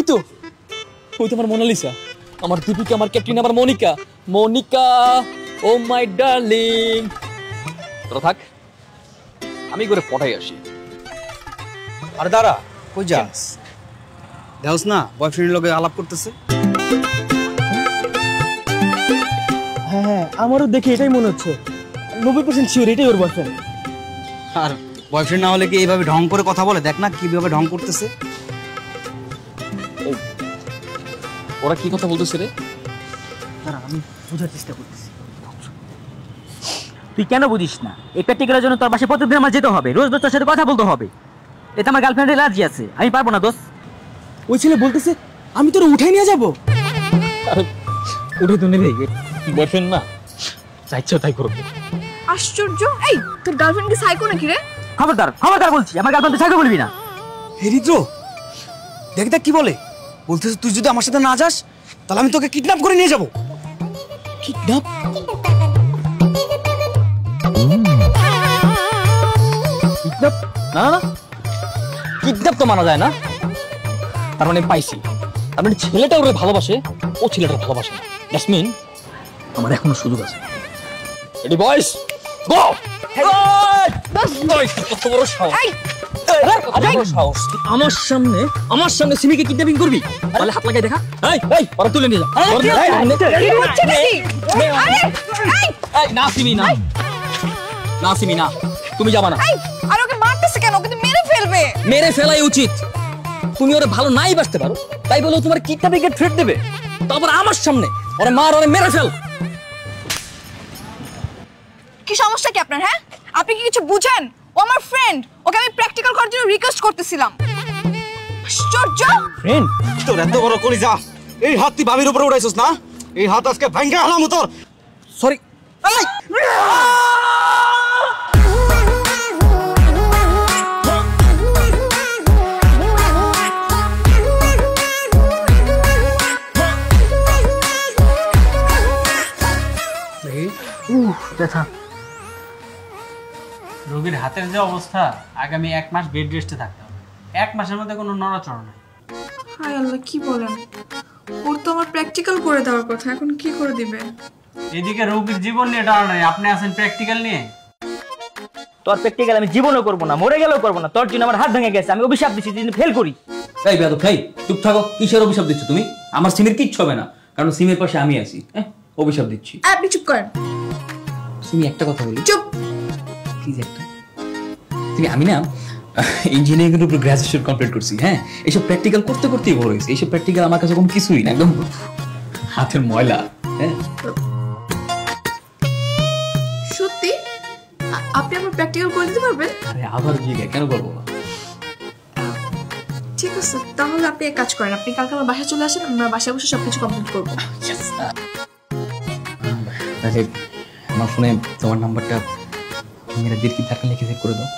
ওই তো আমার মোনালিসা, আমার দীপিকা, আমার ক্যাটরিনা, আমার মনিকা। মনিকা ও মাই ডার্লিং, তোরা থাক, আমি করে পটাই আসি। আরে দাঁড়া, কই যাস? দেখোস না বয়ফ্রেন্ডের লগে আলাপ করতেছে। হ্যাঁ, আমারও দেখে এটাই মনে হচ্ছে, 90% শিওর এটাই ওর বয়ফ্রেন্ড। আর বয়ফ্রেন্ড না হলে কি এইভাবে ঢং করে কথা বলে? দেখ না কিভাবে ঢং করতেছে। ওরা কি কথা বলতেছে রে? আমি বোঝার চেষ্টা করতেছি। তুই কেন বুঝিস না? এই প্র্যাকটিক্যালের জন্য তোর বাসায় প্রতিদিন আমার যেতে হবে, রোজ রোজ তোর সাথে কথা বলতে হবে। এতে আমার গার্লফ্রেন্ডের এলার্জি আছে, আমি পারবো না দোষ। ওই ছেলে বলতেছে আমি তোর উঠাই নিয়ে যাবো। উঠে তো নেবে, বয়ফ্রেন্ড না, যা ইচ্ছা তাই করবে। আশ্চর্য! এই তোর গার্লফ্রেন্ড কি সাইকো নাকি রে? খবরদার বলছি, আমার গার্লফ্রেন্ড সাইকো বলবি না। হেরিদ্র দেখ দেখ কি বলে, বলতেছে তুই যদি আমার সাথে না যাস তাহলে আমি তোকে কিডন্যাপ করে নিয়ে যাবো। কিডন্যাপ? না না, কিডন্যাপ তো মানা যায় না। তার মানে পাইছি, তার মানে ছেলেটা ওরে ভালোবাসে, ও ছেলেটা ভালোবাসে না। দ্যাটস মিন আমার এখনো সুযোগ আছে। রেডি বয়েজ, গো! কত বড় সাহস! আমার সামনে সিমিকে কিডন্যাপিং করবি? তাহলে হাত লাগাই দেখা। এই ওরা তুলে নিয়ে যা। না সিমি, না না সিমি, না, তুমি যাবা না। আর ওকে মারতেছে কেন? ওকে তো মেরে ফেলবে। মেরে ফেলাই উচিত। তুমি ওরে ভালো নাই বাসতে পারো, তাই বলে তোমার কিডন্যাপিং এর থ্রেট দেবে? তারপর আমার সামনে ওরে মার, ওরে মেরে ফেল। কি সমস্যা কি আপনার? হ্যাঁ, আপনি কি কিছু বুঝেন? ও আমার ফ্রেন্ড, ওকে আমি প্র্যাকটিক্যাল করার জন্য রিকোয়েস্ট করতেছিলাম। আশ্চর্য! ফ্রেন্ড? তোর এত বড় কলিজা, এই হাত তুই ভাবির উপরে উড়াইছস না? এই হাত আজকে ভাঙ্গা হলাম তোর। সরি। রোগীর হাতের যে অবস্থা, আগামী 1 মাস বেড রেস্টে থাকতে হবে। 1 মাসের মধ্যে কোনো নড়াচড়া নাই। হায় আল্লাহ, কি বলেন? ওর তো আমার প্র্যাকটিক্যাল করে দেওয়ার কথা, এখন কি করে দিবে? এদিকে রোগীর জীবন নিয়ে টানা নাই, আপনি আছেন প্র্যাকটিক্যাল নিয়ে। তোর প্র্যাকটিক্যাল আমি জীবনও করবো না, মরে গেলেও করবো না। তোর জন্য আমার হাত ভেঙে গেছে, আমি অভিশাপ দিচ্ছি যদি ফেল করি। এই বেয়াদব, এই চুপ থাকো। কিসের অভিশাপ দিচ্ছ তুমি? আমার সিমের কিচ্ছু হবে না, কারণ সিমের পাশে আমি আছি। অভিশাপ দিচ্ছি? আপনি চুপ করেন। তুমি একটা কথা বলি। চুপ। প্লিজ একটা। তুমি, আমি না ইঞ্জিনিয়ারিং এর উপর গ্র্যাজুয়েশন কমপ্লিট করছি। হ্যাঁ, এইসব প্র্যাকটিক্যাল করতে করতেই বড় হয়েছে। এইসব প্র্যাকটিক্যাল আমার কাছে কোনো কিছুই না, একদম হাতের ময়লা। হ্যাঁ সত্যি? আপনি আমার প্র্যাকটিক্যাল করে দিতে পারবেন? আরে আবার জিজ্ঞাসা কেন করবো না? ঠিক আছে, তাহলে আপনি এক কাজ করেন, আপনি কালকে আমার বাসায় চলে আসেন, আমরা বাসায় বসে সবকিছু কমপ্লিট করবো। তাহলে আমার ফোনে তোমার নাম্বারটা মেয়েরা দিদি তাকে লিখে চেক করে দাও।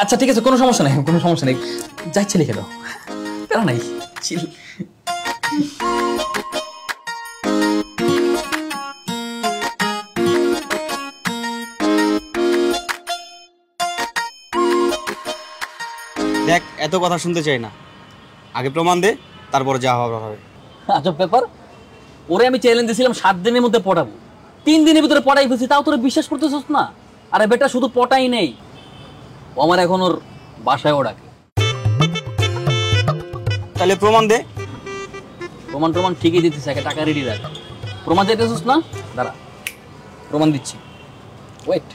আচ্ছা ঠিক আছে, কোনো সমস্যা নেই, কোনো সমস্যা নেই, যা ইচ্ছে লিখে দাও, কেন নাই। চিল। দেখ, এত কথা শুনতে চাই না, আগে প্রমাণ দে, তারপর যা হওয়ার হবে। আজব ব্যাপার, ওরে আমি চ্যালেঞ্জ দিয়েছিলাম 7 দিনের মধ্যে পড়াবো, 3 দিনের ভিতরে পড়াই ফেলছি, তাও তোরা বিশ্বাস করতেছস না। আরে বেটা, শুধু পটাই নেই, ও আমার এখন ওর বাসায়ও ডাকে। তাহলে প্রমাণ দে। প্রমাণ ঠিকই দিতেছে, একটা টাকা রেডি রাখ। প্রমাণ চাইতেছস না? দাঁড়া, প্রমাণ দিচ্ছি, ওয়েট।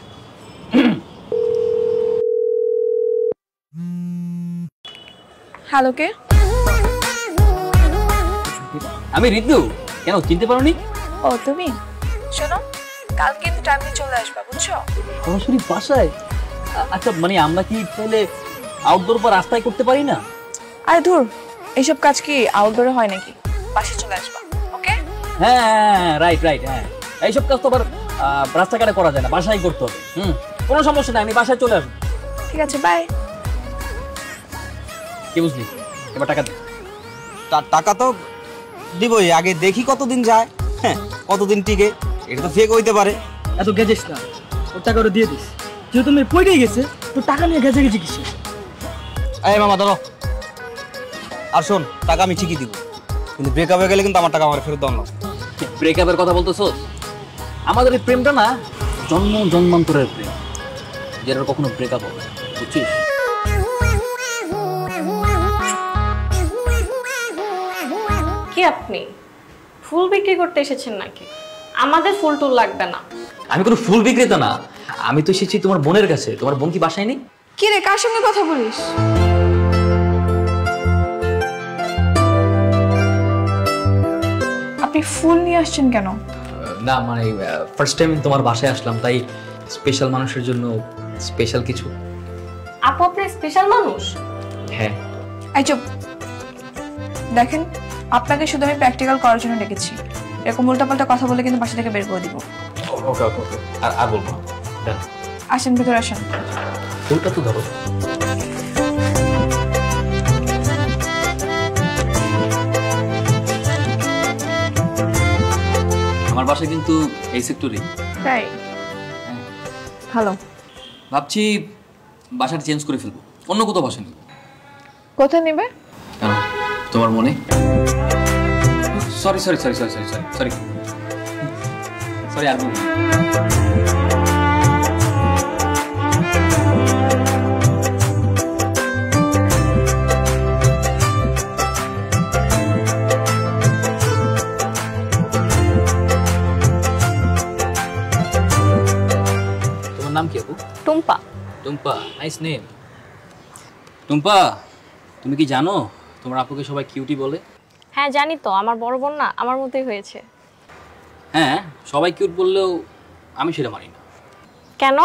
হ্যালো, কে? আমি রিতু। কেন, চিনতে পারোনি? ও তুমি? শোনো, কাল কিন্তু টাইমে চলে আসবা, বুঝছো? সরাসরি বাসায়? আচ্ছা, মানে আমরা কি তাহলে আউটডোর বা রাস্তায় করতে পারি না? আরে ধুর, এইসব কাজ কি আউটডোরে হয় নাকি? বাসায় চলে আসবা, ওকে? হ্যাঁ, রাইট, হ্যাঁ, এইসব কাজ তো আবার রাস্তাঘাটে করা যায় না, বাসায় করতে হবে। কোনো সমস্যা নাই, আমি বাসায় চলে আসবো। ঠিক আছে, বাই। কি বুঝলি? এবার টাকা দে। টাকা তো দিবই, আগে দেখি কতদিন যায়, হ্যাঁ কতদিন টিকে। এটা তো ফেক হইতে পারে। এত গেছিস না, ওর টাকা ওরা দিয়ে দিস। যেহেতু মেয়ে পড়ে গেছে, তোর টাকা নিয়ে গেছে কিসে? এই মামা ধরো, আর শোন, টাকা আমি ঠিকই দিব, কিন্তু ব্রেকআপ হয়ে গেলে কিন্তু আমার টাকা আমার ফেরত দাও না। ব্রেকআপের কথা বলতেছো? আমাদের এই প্রেমটা না জন্ম জন্মান্তরের প্রেম, যেটার কখনো ব্রেকআপ হবে না, বুঝছিস? কি আপনি ফুল বিক্রি করতে এসেছেন নাকি? আমাদের ফুল টুল লাগবে না। আমি কোনো ফুল বিক্রেতা না, আমি তো এসেছি তোমার বোনের কাছে। তোমার বোন কি বাসায় নেই? কি রে, কার সঙ্গে কথা বলিস? আপনি ফুল নিয়ে আসছেন কেন? না মানে ফার্স্ট টাইম তোমার বাসায় আসলাম, তাই স্পেশাল মানুষের জন্য স্পেশাল কিছু। আপু আপনি স্পেশাল মানুষ? হ্যাঁ। এই চুপ। দেখেন, আপনাকে শুধু আমি প্র্যাকটিক্যাল করার জন্য ডেকেছি। এরকম উল্টাপাল্টা কথা বলে কিন্তু বাসা থেকে বের করে দিব। ওকে ওকে ওকে, আর বলবো না। আসেন, ভেতরে আসেন। ফুলটা তো ধরো। আমার বাসা কিন্তু এই সেক্টরে। তাই? হ্যালো। ভাবছি বাসাটা চেঞ্জ করে ফেলবো, অন্য কোথাও বাসা নিব। কোথায় নেবে? কেন, তোমার মনে? Sorry sorry sorry sorry sorry sorry sorry sorry, আর বলবো না। নাম কি আপু? টুম্পা। Tumpa, nice name. টুম্পা, তুমি কি জানো তোমার আপুকে সবাই কিউটি বলে? হ্যাঁ জানি তো, আমার বড় বোন না আমার মতোই হয়েছে। হ্যাঁ, সবাই কিউট বললেও আমি সেটা মানি না। কেন?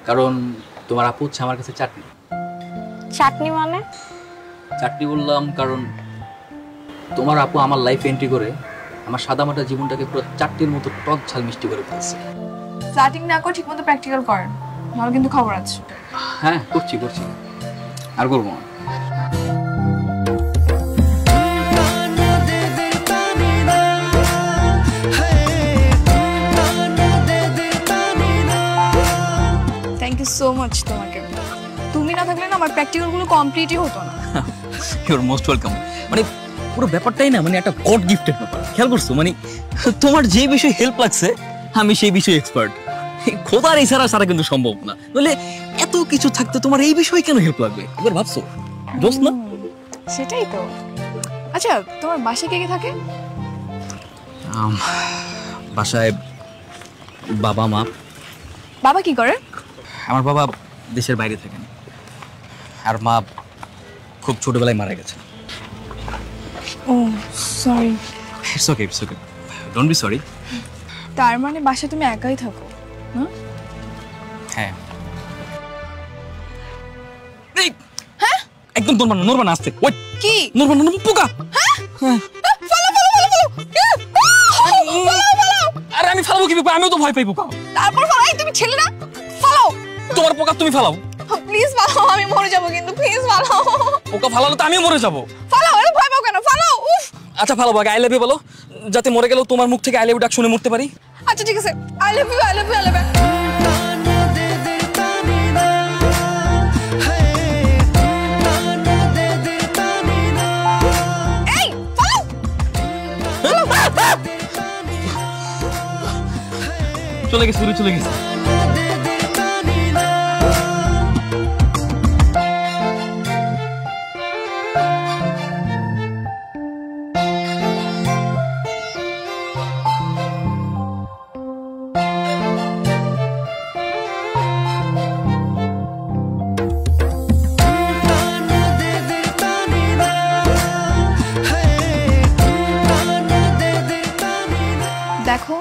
কারণ তোমার আপু হচ্ছে আমার কাছে চাটনি। চাটনি মানে? চাটনি বললাম কারণ তোমার আপু আমার লাইফে এন্ট্রি করে আমার সাদামাটা জীবনটাকে পুরো চাটনির মতো টক ঝাল মিষ্টি করে ফেলছে। ফ্ল্যাটিং না করে ঠিকমতো প্র্যাকটিক্যাল করেন, নাহলে কিন্তু খবর আছে। হ্যাঁ করছি করছি, আর করবো না। থ্যাংক ইউ সো মাচ তোমাকে। তুমি না থাকলে না আমার প্র্যাকটিক্যালগুলো কমপ্লিটই হতো না। You are most welcome. মানে পুরো ব্যাপারটাই না মানে একটা গড গিফটেড ব্যাপার। খেয়াল করছো, মানে তোমার যে বিষয়ে হেল্প লাগছে আমি সেই বিষয়ে এক্সপার্ট। খোদার ইশারা ছাড়া কিন্তু সম্ভব না, বলে এত কিছু থাকতে তোমার এই বিষয়ে কেন হেল্প লাগবে? এবার ভাবছো দোস্ত না? সেটাই তো। আচ্ছা, তোমার বাসায় কে কে থাকে? বাসায় বাবা মা। বাবা কি করে? আমার বাবা দেশের বাইরে থাকেন, আর মা খুব ছোটবেলায় মারা গেছে। Oh sorry. It's okay, it's okay, don't be sorry. তার মানে বাসায় তুমি একাই থাকো? হ্যাঁ। হ্যাঁ একদম নড়বা না, আস্তে। ওয়েট, কি? নড়বা না, পোকা। Follow follow follow follow. আরে আমি ফালাবো কি? আমিও তো ভয় পাই পোকা। তারপর ফলো। এই তুমি ছেলে না, ফলো। তোমার পোকা তুমি ফালাও। প্লিজ ফলো, আমি মরে যাব কিন্তু, প্লিজ ফলো। পোকা ফালালে তো আমিও মরে যাবো। ফলো, আরে ভয় পাও কেন? ফলো। উফ। আচ্ছা ফালাবো, আগে আই লাভ ইউ বলো, যাতে মরে গেলেও তোমার মুখ থেকে আই লাভ ইউ ডাক শুনে মরতে পারি। আচ্ছা ঠিক আছে, I love you I love you I love you. এই ফলো। চলে গেছে, চলে গেছে। দেখো,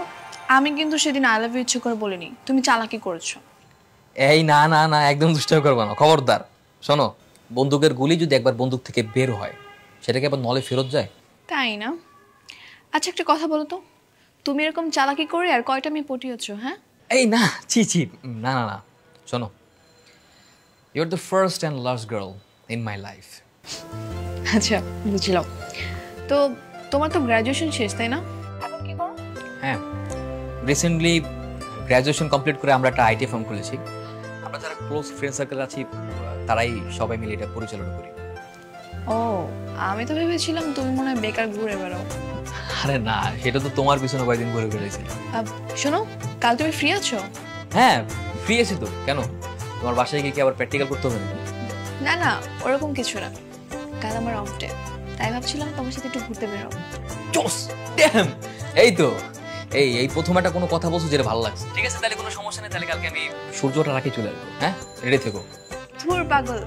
আমি কিন্তু সেদিন আই লাভ ইউ ইচ্ছে করে বলিনি, তুমি চালাকি করেছো। এই না না না, একদম দুষ্টামি করবা না, খবরদার। শোনো, বন্দুকের গুলি যদি একবার বন্দুক থেকে বের হয় সেটাকে আবার নলে ফেরত যায়? তাই না? আচ্ছা একটা কথা বলো তো, তুমি এরকম চালাকি করে আর কয়টা মেয়ে পটিয়েছো? হ্যাঁ এই না, ছি ছি, না না না, শোনো, you are the first and last girl in my life. আচ্ছা বুঝলাম। তো তোমার তো গ্র্যাজুয়েশন শেষ, তাই না? এখন কি করো? হ্যাঁ, রিসেন্টলি গ্র্যাজুয়েশন কমপ্লিট করে আমরা একটা আইটি ফার্ম খুলেছি। আমরা যারা ক্লোজ ফ্রেন্ড সার্কেল আছি তারাই সবাই মিলে এটা পরিচালনা করি। ও, আমি তো ভেবেছিলাম তুমি মনে হয় বেকার ঘুরে বেড়াও। আরে না, সেটা তো তোমার পিছনে কয়েকদিন ঘুরে বেড়াইছি। শোনো, কাল তুমি ফ্রি আছো? হ্যাঁ ফ্রি আছি তো। কেন, তোমার বাসায় গিয়ে কি আবার প্র্যাকটিক্যাল করতে হবে নাকি? না না, ওরকম কিছু না, কাল আমার অফ ডে, তাই ভাবছিলাম তোমার সাথে একটু ঘুরতে বেরোবো। জোস, ড্যাম। এই তো এই প্রথম একটা কোনো কথা বলছো যেটা ভালো লাগছে। ঠিক আছে, তাহলে কোনো সমস্যা নেই, তাহলে কালকে আমি সূর্যটা রাখি চলে আসবো। হ্যাঁ, রেডি থেকো। ধুর পাগল,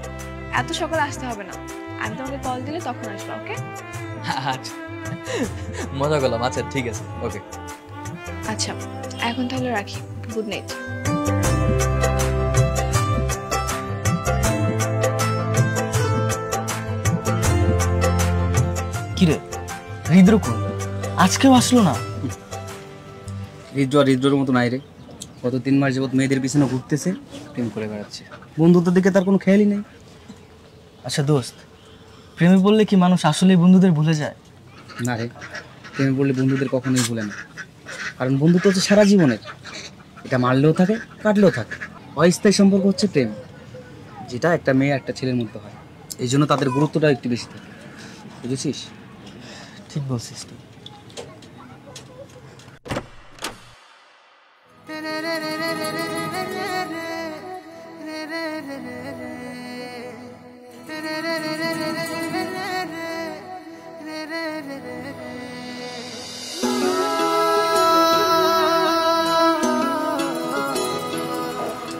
এত সকালে আসতে হবে না, আমি তোমাকে কল দিলে তখন আসবো। ওকে? আচ্ছা, মজা করলাম। আচ্ছা ঠিক আছে, ওকে। আচ্ছা, এখন তাহলে রাখি। Good night. কিরে হৃদ্র কোন আজকেও আসলো না? হৃদ্রর মতো নাই রে। গত 3 মাস যাবত মেয়েদের পিছনে ঘুরতেছে, প্রেম করে বেড়াচ্ছে। বন্ধুত্বের দিকে তার কোনো খেয়ালই নেই। আচ্ছা দোস্ত, প্রেমে পড়লে কি মানুষ আসলেই বন্ধুদের ভুলে যায়? না রে, প্রেমে পড়লে বন্ধুদের কখনোই ভুলে না, কারণ বন্ধুত্ব হচ্ছে সারা জীবনের। এটা মারলেও থাকে, কাটলেও থাকে। অস্থায়ী সম্পর্ক হচ্ছে প্রেম, যেটা একটা মেয়ে একটা ছেলের মধ্যে হয়। এই জন্য তাদের গুরুত্বটা একটু বেশি থাকে, বুঝেছিস? ঠিক বলছিস তুই।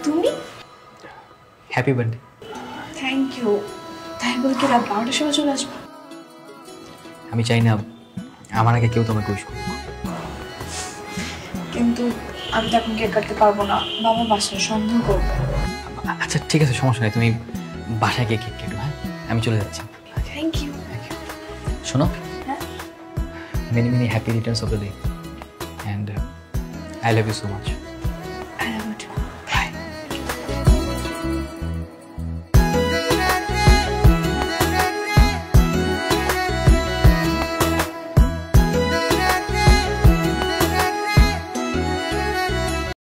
তুমি? Happy birthday. Thank you. তাই বলে কি রাত 12টার সময় চলে আসবো? আমি চাই না আমার আগে কেউ তোমাকে উইশ করুক। কিন্তু আমি তো এখন কেক কাটতে পারবো না, বাবা বাসায় সন্দেহ করবে। আচ্ছা ঠিক আছে, সমস্যা নেই, তুমি বাসায় গিয়ে কেক কেটো। হ্যাঁ, আমি চলে যাচ্ছি। Thank you. শোনো, হ্যাঁ? Many many happy returns of the day, and I love you so much.